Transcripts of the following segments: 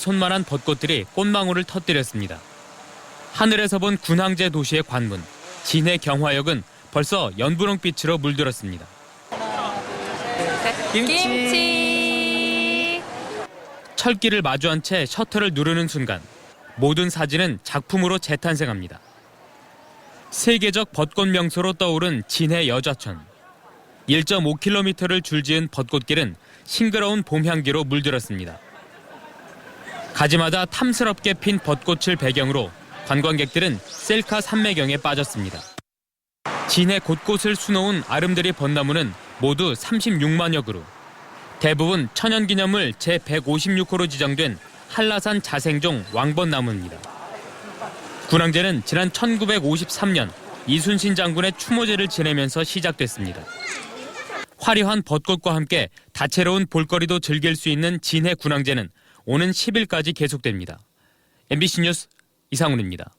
손만한 벚꽃들이 꽃망울을 터뜨렸습니다. 하늘에서 본 군항제 도시의 관문, 진해 경화역은 벌써 연분홍빛으로 물들었습니다. 김치. 철길을 마주한 채 셔터를 누르는 순간 모든 사진은 작품으로 재탄생합니다. 세계적 벚꽃 명소로 떠오른 진해 여좌천. 1.5km를 줄지은 벚꽃길은 싱그러운 봄 향기로 물들었습니다. 가지마다 탐스럽게 핀 벚꽃을 배경으로 관광객들은 셀카 산매경에 빠졌습니다. 진해 곳곳을 수놓은 아름드리 벚나무는 모두 36만여 그루. 대부분 천연기념물 제156호로 지정된 한라산 자생종 왕벚나무입니다. 군항제는 지난 1953년 이순신 장군의 추모제를 지내면서 시작됐습니다. 화려한 벚꽃과 함께 다채로운 볼거리도 즐길 수 있는 진해 군항제는 오는 10일까지 계속됩니다. MBC 뉴스 이상훈입니다.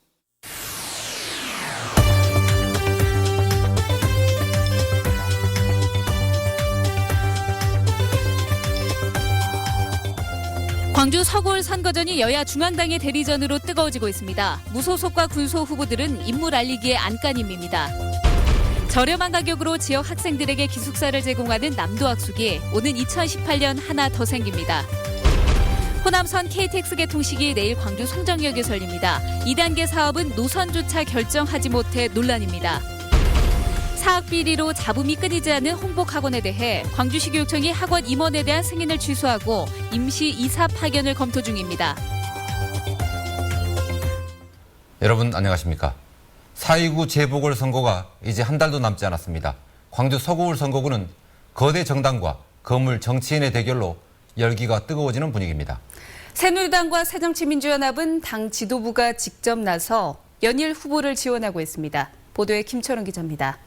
광주 서구울 선거전이 여야 중앙당의 대리전으로 뜨거워지고 있습니다. 무소속과 군소 후보들은 인물 알리기에 안간힘입니다. 저렴한 가격으로 지역 학생들에게 기숙사를 제공하는 남도학숙이 오는 2018년 하나 더 생깁니다. 호남선 KTX 개통식이 내일 광주 송정역에서 열립니다. 2단계 사업은 노선조차 결정하지 못해 논란입니다. 사학 비리로 잡음이 끊이지 않는 홍보학원에 대해 광주시 교육청이 학원 임원에 대한 승인을 취소하고 임시 이사 파견을 검토 중입니다. 여러분 안녕하십니까? 4.29 재보궐선거가 이제 한 달도 남지 않았습니다. 광주 서구울 선거구는 거대 정당과 거물 정치인의 대결로 열기가 뜨거워지는 분위기입니다. 새누리당과 새정치민주연합은 당 지도부가 직접 나서 연일 후보를 지원하고 있습니다. 보도에 김철은 기자입니다.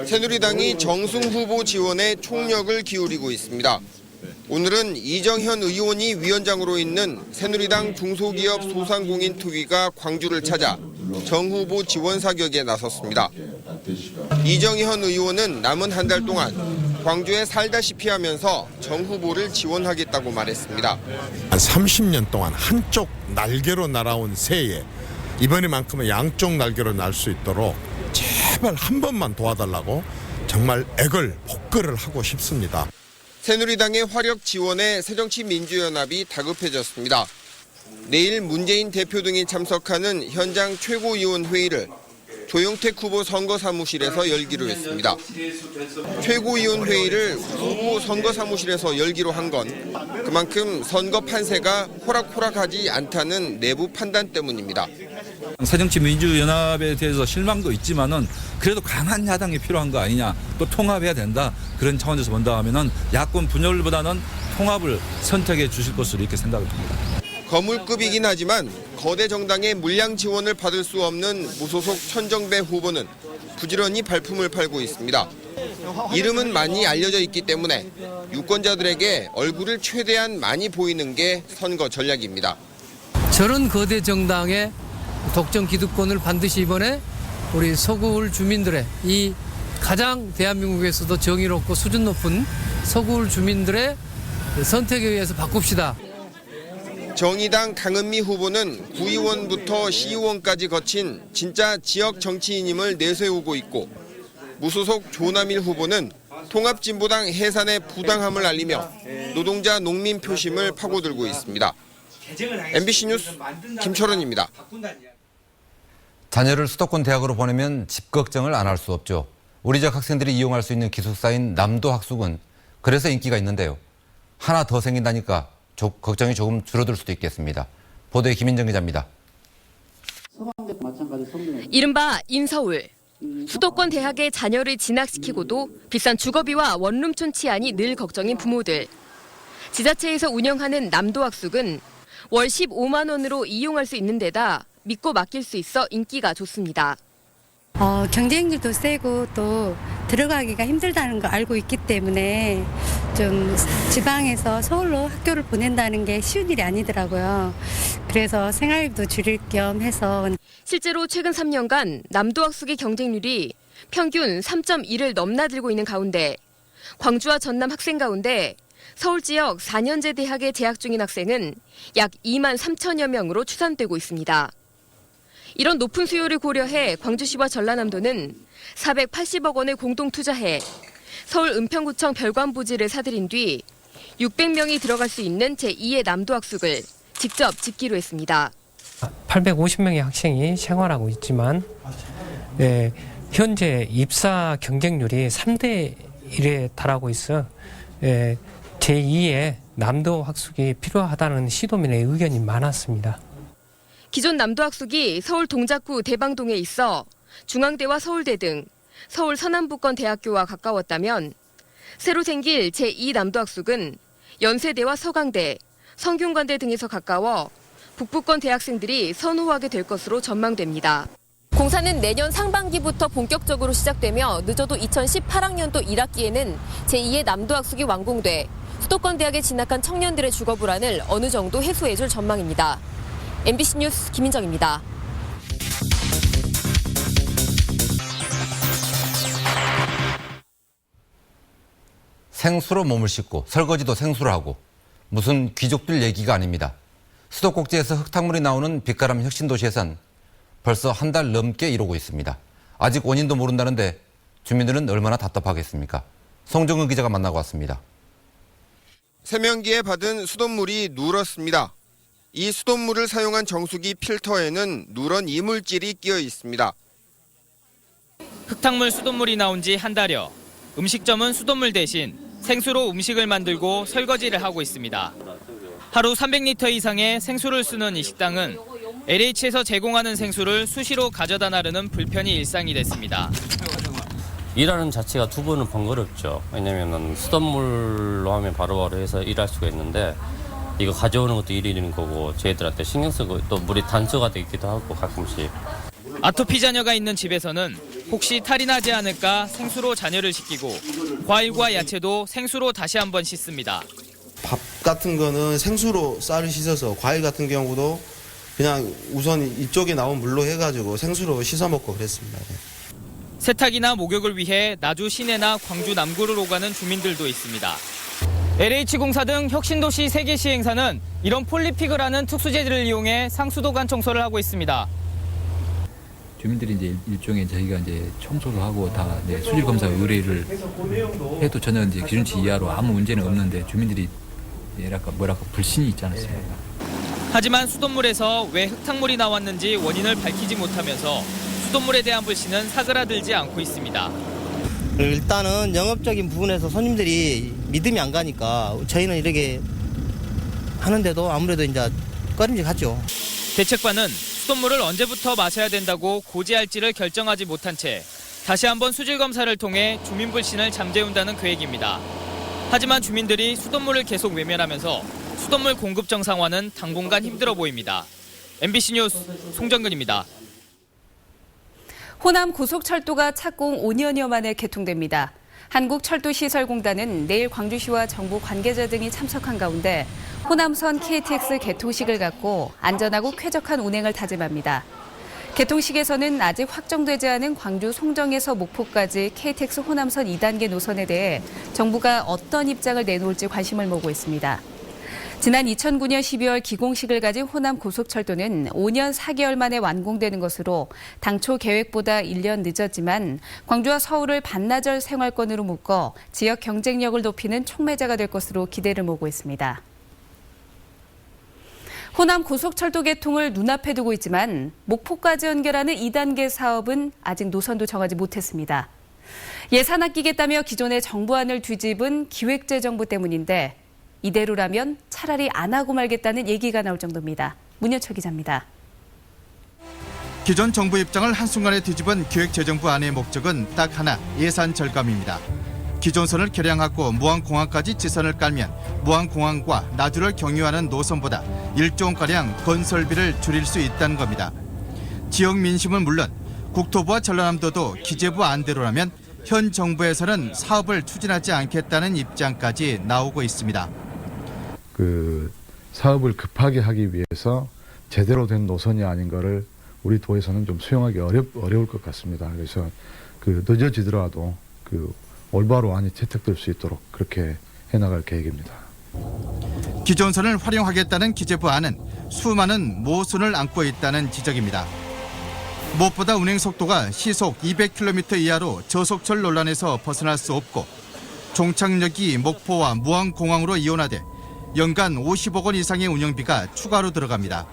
새누리당이 정승 후보 지원에 총력을 기울이고 있습니다. 오늘은 이정현 의원이 위원장으로 있는 새누리당 중소기업 소상공인 특위가 광주를 찾아 정 후보 지원 사격에 나섰습니다. 이정현 의원은 남은 한 달 동안 광주에 살다시피 하면서 정 후보를 지원하겠다고 말했습니다. 한 30년 동안 한쪽 날개로 날아온 새에 이번에만큼은 양쪽 날개로 날 수 있도록 제발 한 번만 도와달라고 정말 복걸을 하고 싶습니다. 새누리당의 화력 지원에 새정치민주연합이 다급해졌습니다. 내일 문재인 대표 등이 참석하는 현장 최고위원 회의를 조영택 후보 선거사무실에서 열기로 했습니다. 최고위원 회의를 후보 선거사무실에서 열기로 한 건 그만큼 선거 판세가 호락호락하지 않다는 내부 판단 때문입니다. 새정치민주연합에 대해서 실망도 있지만은 그래도 강한 야당이 필요한 거 아니냐, 또 통합해야 된다, 그런 차원에서 본다 하면은 야권 분열보다는 통합을 선택해 주실 것으로 이렇게 생각을 합니다. 거물급이긴 하지만 거대 정당의 물량 지원을 받을 수 없는 무소속 천정배 후보는 부지런히 발품을 팔고 있습니다. 이름은 많이 알려져 있기 때문에 유권자들에게 얼굴을 최대한 많이 보이는 게 선거 전략입니다. 저런 거대 정당의 독점 기득권을 반드시 이번에 우리 서구울 주민들의 이 가장 대한민국에서도 정의롭고 수준 높은 서구울 주민들의 선택에 의해서 바꿉시다. 정의당 강은미 후보는 구의원부터 시의원까지 거친 진짜 지역 정치인임을 내세우고 있고, 무소속 조남일 후보는 통합진보당 해산의 부당함을 알리며 노동자 농민 표심을 파고들고 있습니다. MBC 뉴스 김철원입니다. 자녀를 수도권 대학으로 보내면 집 걱정을 안 할 수 없죠. 우리 지역 학생들이 이용할 수 있는 기숙사인 남도학숙은 그래서 인기가 있는데요. 하나 더 생긴다니까 걱정이 조금 줄어들 수도 있겠습니다. 보도에 김인정 기자입니다. 이른바 인서울. 수도권 대학에 자녀를 진학시키고도 비싼 주거비와 원룸촌 치안이 늘 걱정인 부모들. 지자체에서 운영하는 남도학숙은 월 15만 원으로 이용할 수 있는 데다 믿고 맡길 수 있어 인기가 좋습니다. 경쟁률도 세고 또 들어가기가 힘들다는 거 알고 있기 때문에 좀 지방에서 서울로 학교를 보낸다는 게 쉬운 일이 아니더라고요. 그래서 생활비도 줄일 겸 해서. 실제로 최근 3년간 남도학숙의 경쟁률이 평균 3.1을 넘나들고 있는 가운데 광주와 전남 학생 가운데 서울 지역 4년제 대학에 재학 중인 학생은 약 2만 3천여 명으로 추산되고 있습니다. 이런 높은 수요를 고려해 광주시와 전라남도는 480억 원을 공동 투자해 서울 은평구청 별관부지를 사들인 뒤 600명이 들어갈 수 있는 제2의 남도학숙을 직접 짓기로 했습니다. 850명의 학생이 생활하고 있지만 현재 입사 경쟁률이 3대 1에 달하고 있어 제2의 남도학숙이 필요하다는 시도민의 의견이 많았습니다. 기존 남도학숙이 서울 동작구 대방동에 있어 중앙대와 서울대 등 서울 서남부권 대학교와 가까웠다면 새로 생길 제2 남도학숙은 연세대와 서강대, 성균관대 등에서 가까워 북부권 대학생들이 선호하게 될 것으로 전망됩니다. 공사는 내년 상반기부터 본격적으로 시작되며 늦어도 2018학년도 1학기에는 제2의 남도학숙이 완공돼 수도권 대학에 진학한 청년들의 주거 불안을 어느 정도 해소해줄 전망입니다. MBC 뉴스 김민정입니다. 생수로 몸을 씻고 설거지도 생수로 하고 무슨 귀족들 얘기가 아닙니다. 수도꼭지에서 흙탕물이 나오는 빛가람 혁신도시에선 벌써 한 달 넘게 이러고 있습니다. 아직 원인도 모른다는데 주민들은 얼마나 답답하겠습니까? 송정은 기자가 만나고 왔습니다. 세면기에 받은 수돗물이 누렇습니다. 이 수돗물을 사용한 정수기 필터에는 누런 이물질이 끼어 있습니다. 흙탕물 수돗물이 나온 지 한 달여. 음식점은 수돗물 대신 생수로 음식을 만들고 설거지를 하고 있습니다. 하루 300리터 이상의 생수를 쓰는 이 식당은 LH에서 제공하는 생수를 수시로 가져다 나르는 불편이 일상이 됐습니다. 일하는 자체가 두 번은 번거롭죠. 왜냐면 수돗물로 하면 바로바로 해서 일할 수가 있는데 이거 가져오는 것도 일이는 거고 저희들한테 신경 쓰고 또 물이 단수가 되기도 하고 가끔씩. 아토피 자녀가 있는 집에서는 혹시 탈이 나지 않을까 생수로 자녀를 씻기고 과일과 야채도 생수로 다시 한번 씻습니다. 밥 같은 거는 생수로 쌀을 씻어서 과일 같은 경우도 그냥 우선 이쪽에 나온 물로 해가지고 생수로 씻어 먹고 그랬습니다. 세탁이나 목욕을 위해 나주 시내나 광주 남구를 오가는 주민들도 있습니다. LH공사 등 혁신도시 3개 시행사는 이런 폴리픽이라는 특수재질을 이용해 상수도관 청소를 하고 있습니다. 주민들이 이제 일종의 저희가 이제 청소를 하고 다 수질 검사 의뢰를 해도 전혀 이제 기준치 이하로 아무 문제는 없는데 주민들이 뭐랄까 불신이 있지 않습니까? 하지만 수돗물에서 왜 흙탕물이 나왔는지 원인을 밝히지 못하면서 수돗물에 대한 불신은 사그라들지 않고 있습니다. 일단은 영업적인 부분에서 손님들이 믿음이 안 가니까 저희는 이렇게 하는데도 아무래도 이제 꺼림직하죠. 대책반은 수돗물을 언제부터 마셔야 된다고 고지할지를 결정하지 못한 채 다시 한번 수질 검사를 통해 주민 불신을 잠재운다는 계획입니다. 하지만 주민들이 수돗물을 계속 외면하면서 수돗물 공급 정상화는 당분간 힘들어 보입니다. MBC 뉴스 송정근입니다. 호남 고속철도가 착공 5년여 만에 개통됩니다. 한국철도시설공단은 내일 광주시와 정부 관계자 등이 참석한 가운데 호남선 KTX 개통식을 갖고 안전하고 쾌적한 운행을 다짐합니다. 개통식에서는 아직 확정되지 않은 광주 송정에서 목포까지 KTX 호남선 2단계 노선에 대해 정부가 어떤 입장을 내놓을지 관심을 모으고 있습니다. 지난 2009년 12월 기공식을 가진 호남 고속철도는 5년 4개월 만에 완공되는 것으로 당초 계획보다 1년 늦었지만 광주와 서울을 반나절 생활권으로 묶어 지역 경쟁력을 높이는 촉매자가 될 것으로 기대를 모으고 있습니다. 호남 고속철도 개통을 눈앞에 두고 있지만 목포까지 연결하는 2단계 사업은 아직 노선도 정하지 못했습니다. 예산 아끼겠다며 기존의 정부안을 뒤집은 기획재정부 때문인데 이대로라면 차라리 안 하고 말겠다는 얘기가 나올 정도입니다. 문현철 기자입니다. 기존 정부 입장을 한순간에 뒤집은 기획재정부안의 목적은 딱 하나, 예산 절감입니다. 기존선을 개량하고 무안공항까지 지선을 깔면 무안공항과 나주를 경유하는 노선보다 1조원가량 건설비를 줄일 수 있다는 겁니다. 지역 민심은 물론 국토부와 전라남도도 기재부 안대로라면 현 정부에서는 사업을 추진하지 않겠다는 입장까지 나오고 있습니다. 사업을 급하게 하기 위해서 제대로 된 노선이 아닌 거를 우리 도에서는 좀 수용하기 어려울 것 같습니다. 그래서 늦어지더라도 올바로 안이 채택될 수 있도록 그렇게 해나갈 계획입니다. 기존선을 활용하겠다는 기재부 안은 수많은 모순을 안고 있다는 지적입니다. 무엇보다 운행 속도가 시속 200km 이하로 저속철 논란에서 벗어날 수 없고 종착역이 목포와 무안공항으로 이원화돼 연간 50억 원 이상의 운영비가 추가로 들어갑니다.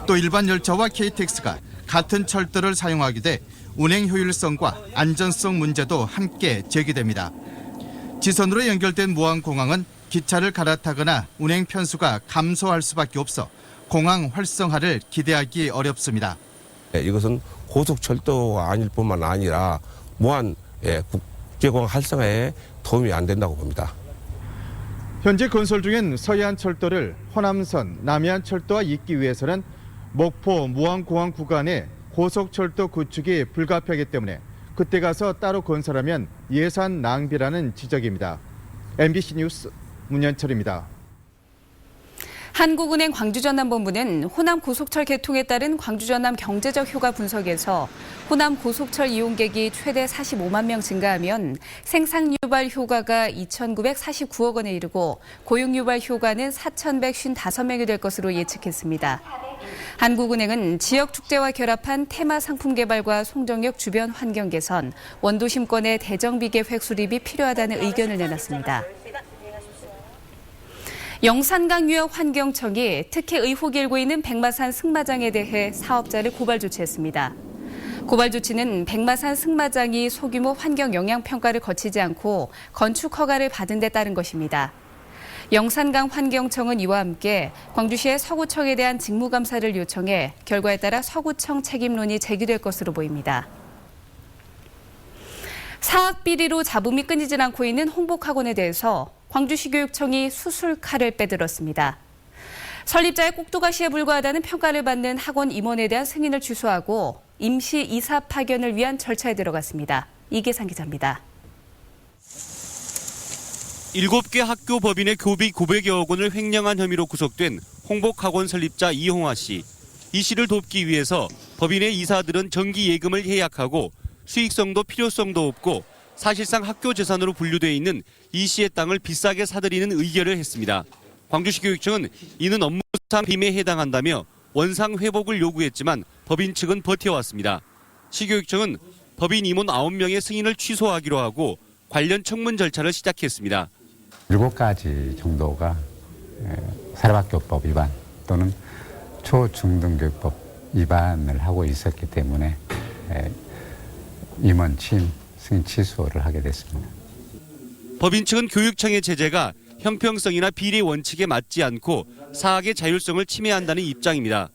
또 일반 열차와 KTX가 같은 철도를 사용하게 돼 운행 효율성과 안전성 문제도 함께 제기됩니다. 지선으로 연결된 무안공항은 기차를 갈아타거나 운행 편수가 감소할 수밖에 없어 공항 활성화를 기대하기 어렵습니다. 이것은 고속철도가 아닐 뿐만 아니라 무한 국제공항 활성화에 도움이 안 된다고 봅니다. 현재 건설 중인 서해안철도를 호남선, 남해안철도와 잇기 위해서는 목포, 무안공항 구간에 고속철도 구축이 불가피하기 때문에 그때 가서 따로 건설하면 예산 낭비라는 지적입니다. MBC 뉴스 문현철입니다. 한국은행 광주전남본부는 호남 고속철 개통에 따른 광주전남 경제적 효과 분석에서 호남 고속철 이용객이 최대 45만 명 증가하면 생산 유발 효과가 2,949억 원에 이르고 고용 유발 효과는 4,155명이 될 것으로 예측했습니다. 한국은행은 지역 축제와 결합한 테마 상품 개발과 송정역 주변 환경 개선, 원도심권의 대정비 계획 수립이 필요하다는 의견을 내놨습니다. 영산강유역환경청이 특혜 의혹이 일고 있는 백마산 승마장에 대해 사업자를 고발 조치했습니다. 고발 조치는 백마산 승마장이 소규모 환경 영향 평가를 거치지 않고 건축 허가를 받은 데 따른 것입니다. 영산강 환경청은 이와 함께 광주시의 서구청에 대한 직무감사를 요청해 결과에 따라 서구청 책임론이 제기될 것으로 보입니다. 사학 비리로 잡음이 끊이질 않고 있는 홍복학원에 대해서 광주시 교육청이 수술칼을 빼들었습니다. 설립자의 꼭두가시에 불과하다는 평가를 받는 학원 임원에 대한 승인을 취소하고 임시 이사 파견을 위한 절차에 들어갔습니다. 이계상 기자입니다. 7개 학교 법인의 교비 900여억 원을 횡령한 혐의로 구속된 홍복학원 설립자 이홍화 씨. 이 씨를 돕기 위해서 법인의 이사들은 정기 예금을 해약하고 수익성도 필요성도 없고 사실상 학교 재산으로 분류돼 있는 이 씨의 땅을 비싸게 사들이는 의결을 했습니다. 광주시 교육청은 이는 업무상 빔에 해당한다며 원상 회복을 요구했지만 법인 측은 버텨왔습니다. 시교육청은 법인 임원 9명의 승인을 취소하기로 하고 관련 청문 절차를 시작했습니다. 7가지 정도가 사립학교법 위반 또는 초중등교육법 위반을 하고 있었기 때문에 임원 취임 승인 취소를 하게 됐습니다. 법인 측은 교육청의 제재가 형평성이나 비례 원칙에 맞지 않고 사학의 자율성을 침해한다는 입장입니다.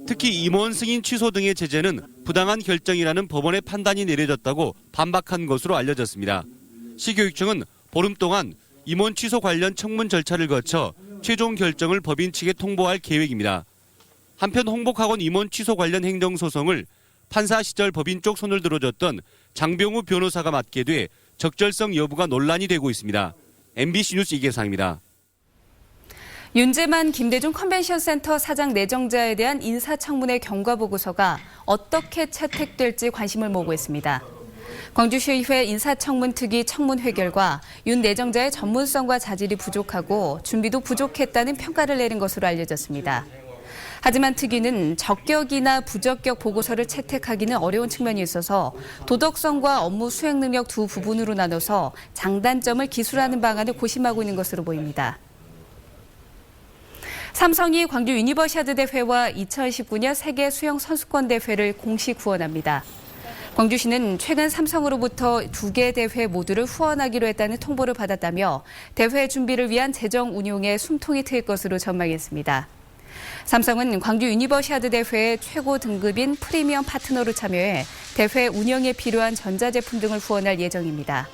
특히 임원 승인 취소 등의 제재는 부당한 결정이라는 법원의 판단이 내려졌다고 반박한 것으로 알려졌습니다. 시교육청은 보름 동안 임원 취소 관련 청문 절차를 거쳐 최종 결정을 법인 측에 통보할 계획입니다. 한편 홍복학원 임원 취소 관련 행정소송을 판사 시절 법인 쪽 손을 들어줬던 장병우 변호사가 맡게 돼 적절성 여부가 논란이 되고 있습니다. MBC 뉴스 이계상입니다. 윤재만 김대중 컨벤션센터 사장 내정자에 대한 인사청문회 경과보고서가 어떻게 채택될지 관심을 모으고 있습니다. 광주시의회 인사청문특위 청문회 결과 윤 내정자의 전문성과 자질이 부족하고 준비도 부족했다는 평가를 내린 것으로 알려졌습니다. 하지만 특위는 적격이나 부적격 보고서를 채택하기는 어려운 측면이 있어서 도덕성과 업무 수행 능력 두 부분으로 나눠서 장단점을 기술하는 방안을 고심하고 있는 것으로 보입니다. 삼성이 광주 유니버시아드 대회와 2019년 세계 수영 선수권 대회를 공식 후원합니다. 광주시는 최근 삼성으로부터 2개 대회 모두를 후원하기로 했다는 통보를 받았다며 대회 준비를 위한 재정 운용에 숨통이 트일 것으로 전망했습니다. 삼성은 광주 유니버시아드 대회의 최고 등급인 프리미엄 파트너로 참여해 대회 운영에 필요한 전자제품 등을 후원할 예정입니다.